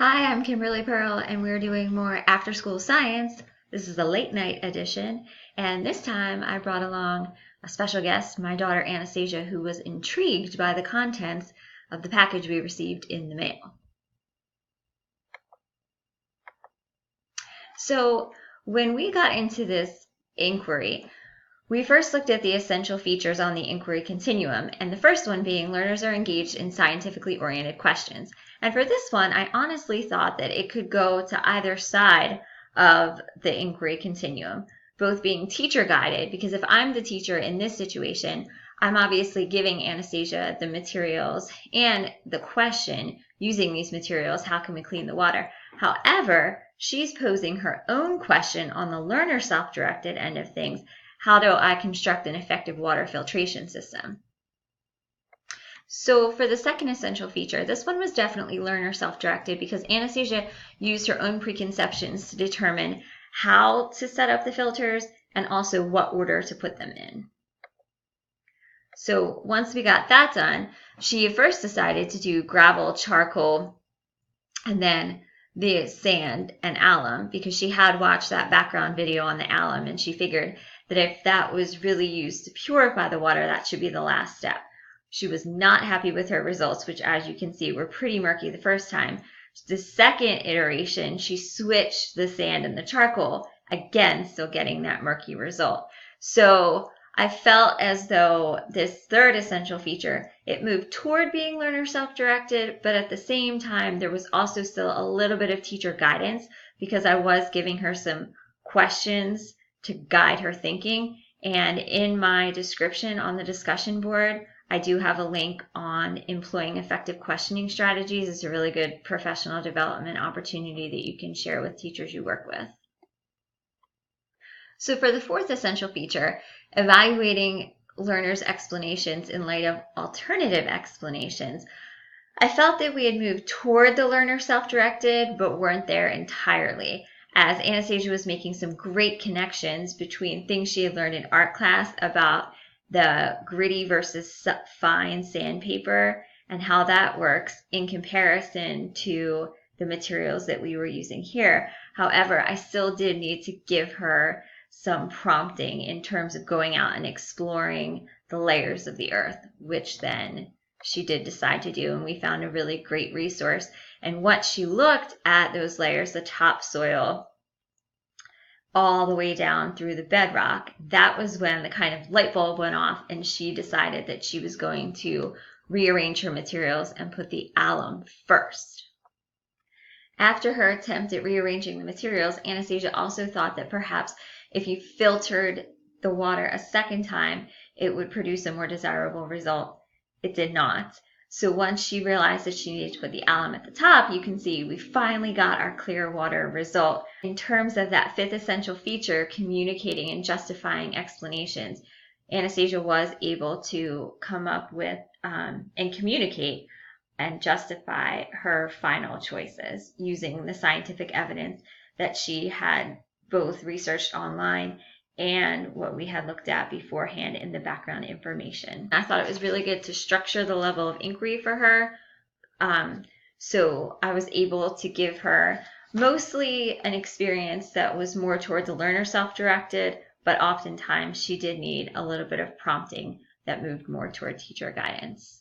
Hi, I'm Kimberly Pearl, and we're doing more after school science. This is a late night edition, and this time I brought along a special guest, my daughter Anastasia, who was intrigued by the contents of the package we received in the mail. So, when we got into this inquiry, we first looked at the essential features on the inquiry continuum, and the first one being learners are engaged in scientifically oriented questions. And for this one, I honestly thought that it could go to either side of the inquiry continuum, both being teacher guided, because if I'm the teacher in this situation, I'm obviously giving Anastasia the materials and the question using these materials, how can we clean the water? However, she's posing her own question on the learner self-directed end of things. How do I construct an effective water filtration system? So for the second essential feature, this one was definitely learner self-directed because Anastasia used her own preconceptions to determine how to set up the filters and also what order to put them in. So once we got that done, she first decided to do gravel, charcoal, and then the sand and alum because she had watched that background video on the alum and she figured that if that was really used to purify the water, that should be the last step. She was not happy with her results, which as you can see were pretty murky the first time. The second iteration, she switched the sand and the charcoal, again still getting that murky result. So I felt as though this third essential feature, it moved toward being learner self-directed, but at the same time, there was also still a little bit of teacher guidance because I was giving her some questions to guide her thinking. And in my description on the discussion board, I do have a link on employing effective questioning strategies. It's a really good professional development opportunity that you can share with teachers you work with. So for the fourth essential feature, evaluating learners' explanations in light of alternative explanations, I felt that we had moved toward the learner self-directed, but weren't there entirely, as Anastasia was making some great connections between things she had learned in art class about the gritty versus fine sandpaper and how that works in comparison to the materials that we were using here. However, I still did need to give her some prompting in terms of going out and exploring the layers of the earth, which then she did decide to do, and we found a really great resource. And once she looked at those layers, the topsoil all the way down through the bedrock, that was when the kind of light bulb went off and she decided that she was going to rearrange her materials and put the alum first. After her attempt at rearranging the materials, Anastasia also thought that perhaps if you filtered the water a second time, it would produce a more desirable result. It did not. So once she realized that she needed to put the alum at the top, you can see we finally got our clear water result. In terms of that fifth essential feature, communicating and justifying explanations, Anastasia was able to come up with and communicate and justify her final choices using the scientific evidence that she had both researched online and what we had looked at beforehand in the background information. I thought it was really good to structure the level of inquiry for her. So I was able to give her mostly an experience that was more towards the learner self-directed, but oftentimes she did need a little bit of prompting that moved more toward teacher guidance.